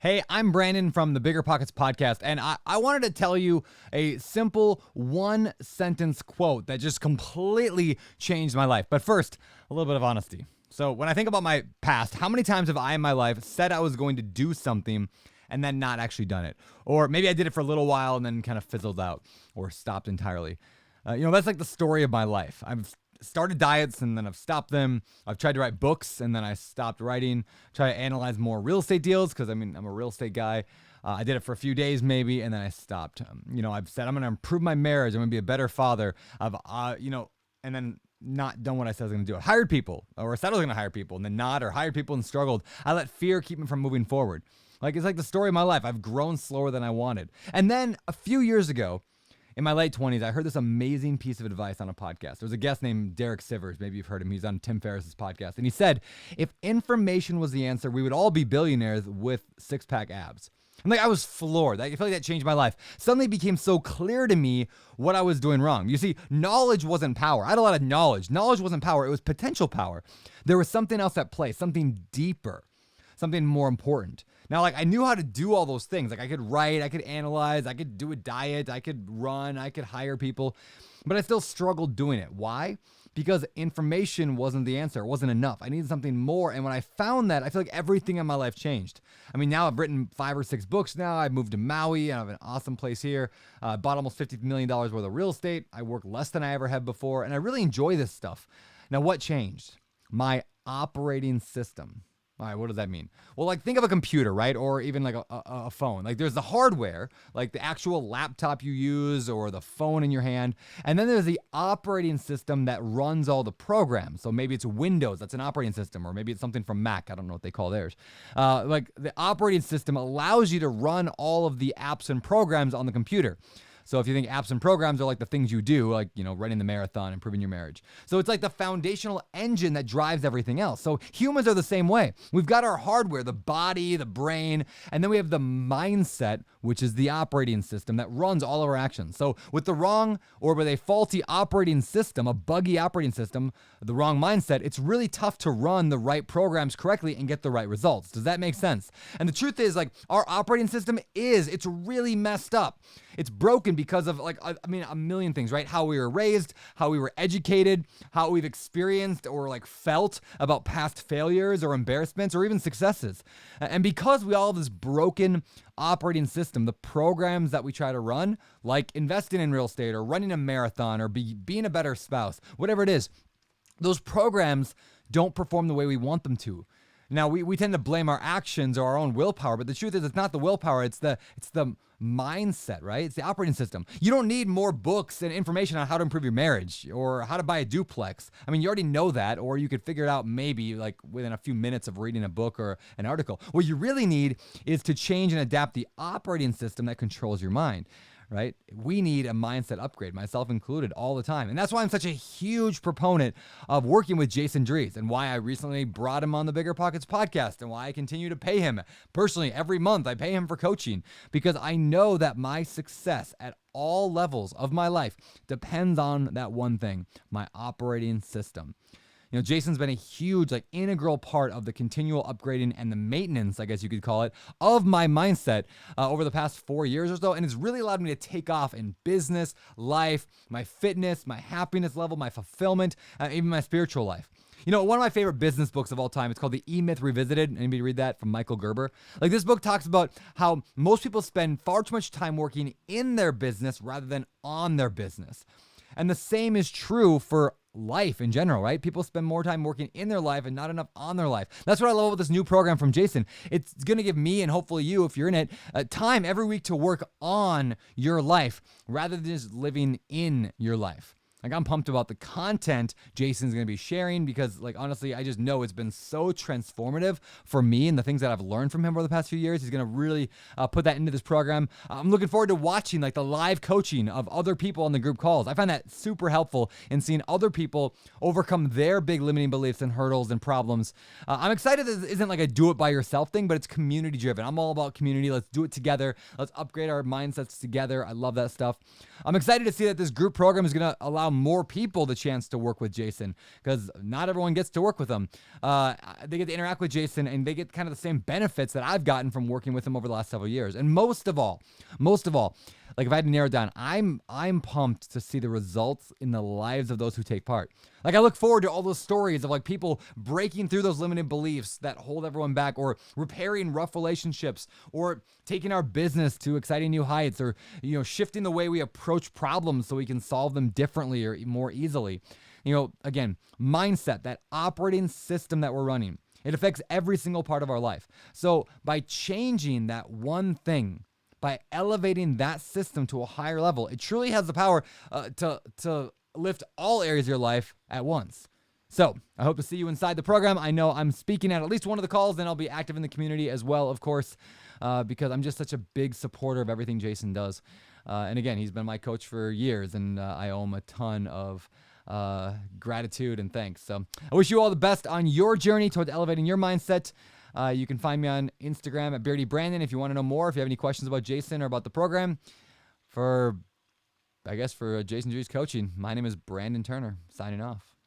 Hey, I'm Brandon from the Bigger Pockets podcast, and I wanted to tell you a simple one sentence quote that just completely changed my life. But first, a little bit of honesty. So, when I think about my past, how many times have I in my life said I was going to do something and then not actually done it? Or maybe I did it for a little while and then kind of fizzled out or stopped entirely. That's like the story of my life. I've started diets and then I've stopped them. I've tried to write books and then I stopped writing. Try to analyze more real estate deals because I'm a real estate guy. I did it for a few days maybe and then I stopped. I've said I'm going to improve my marriage. I'm going to be a better father. And then not done what I said I was going to do. I hired people, or I said I was going to hire people and then not, or hired people and struggled. I let fear keep me from moving forward. It's like the story of my life. I've grown slower than I wanted. And then a few years ago, in my late 20s, I heard this amazing piece of advice on a podcast. There was a guest named Derek Sivers. Maybe you've heard him. He's on Tim Ferriss's podcast. And he said, if information was the answer, we would all be billionaires with six-pack abs. And I was floored. I feel like that changed my life. Suddenly it became so clear to me what I was doing wrong. You see, knowledge wasn't power. I had a lot of knowledge. Knowledge wasn't power. It was potential power. There was something else at play, something deeper, something more important. Now, I knew how to do all those things. I could write, I could analyze, I could do a diet, I could run, I could hire people, but I still struggled doing it. Why? Because information wasn't the answer. It wasn't enough. I needed something more. And when I found that, I feel like everything in my life changed. Now I've written 5 or 6 books now. I've moved to Maui and I have an awesome place here. Bought almost $50 million worth of real estate. I work less than I ever have before. And I really enjoy this stuff. Now, what changed? My operating system. All right, what does that mean? Well, think of a computer, right? Or even a phone. There's the hardware, like the actual laptop you use or the phone in your hand. And then there's the operating system that runs all the programs. So maybe it's Windows, that's an operating system, or maybe it's something from Mac. I don't know what they call theirs. The operating system allows you to run all of the apps and programs on the computer. So if you think apps and programs are like the things you do, running the marathon, improving your marriage. So it's like the foundational engine that drives everything else. So humans are the same way. We've got our hardware, the body, the brain, and then we have the mindset, which is the operating system that runs all of our actions. So with the wrong or with a faulty operating system, a buggy operating system, the wrong mindset, it's really tough to run the right programs correctly and get the right results. Does that make sense? And the truth is, our operating system it's really messed up. It's broken because of a million things, right? How we were raised, how we were educated, how we've experienced or felt about past failures or embarrassments or even successes. And because we all have this broken operating system, the programs that we try to run, like investing in real estate or running a marathon or being a better spouse, whatever it is, those programs don't perform the way we want them to. Now, we tend to blame our actions or our own willpower, but the truth is it's not the willpower, it's the mindset, right? It's the operating system. You don't need more books and information on how to improve your marriage or how to buy a duplex. You already know that, or you could figure it out maybe within a few minutes of reading a book or an article. What you really need is to change and adapt the operating system that controls your mind. Right? We need a mindset upgrade, myself included, all the time. And that's why I'm such a huge proponent of working with Jason Dries and why I recently brought him on the Bigger Pockets podcast and why I continue to pay him. Personally, every month I pay him for coaching because I know that my success at all levels of my life depends on that one thing, my operating system. Jason's been a huge, integral part of the continual upgrading and the maintenance, I guess you could call it, of my mindset over the past 4 years or so. And it's really allowed me to take off in business, life, my fitness, my happiness level, my fulfillment, even my spiritual life. One of my favorite business books of all time, it's called The E-Myth Revisited. Anybody read that? From Michael Gerber. This book talks about how most people spend far too much time working in their business rather than on their business. And the same is true for life in general, right? People spend more time working in their life and not enough on their life. That's what I love about this new program from Jason. It's going to give me and hopefully you, if you're in it, time every week to work on your life rather than just living in your life. I'm pumped about the content Jason's going to be sharing because, honestly, I just know it's been so transformative for me and the things that I've learned from him over the past few years. He's going to really put that into this program. I'm looking forward to watching, the live coaching of other people on the group calls. I find that super helpful in seeing other people overcome their big limiting beliefs and hurdles and problems. I'm excited that this isn't a do-it-by-yourself thing, but it's community-driven. I'm all about community. Let's do it together. Let's upgrade our mindsets together. I love that stuff. I'm excited to see that this group program is going to allow allow more people the chance to work with Jason, because not everyone gets to work with him. They get to interact with Jason, and they get kind of the same benefits that I've gotten from working with him over the last several years. And most of all, like if I had to narrow it down, I'm pumped to see the results in the lives of those who take part. Like I look forward to all those stories of like people breaking through those limiting beliefs that hold everyone back, or repairing rough relationships, or taking our business to exciting new heights, or shifting the way we approach problems so we can solve them differently or more easily. Again, mindset, that operating system that we're running, it affects every single part of our life. So by changing that one thing, by elevating that system to a higher level, it truly has the power to lift all areas of your life at once. So I hope to see you inside the program. I know I'm speaking at least one of the calls, and I'll be active in the community as well, of course, because I'm just such a big supporter of everything Jason does. And again, he's been my coach for years, and I owe him a ton of gratitude and thanks. So I wish you all the best on your journey towards elevating your mindset. You can find me on Instagram at Beardy Brandon if you want to know more. If you have any questions about Jason or about the program, for Jason Drew's coaching, my name is Brandon Turner, signing off.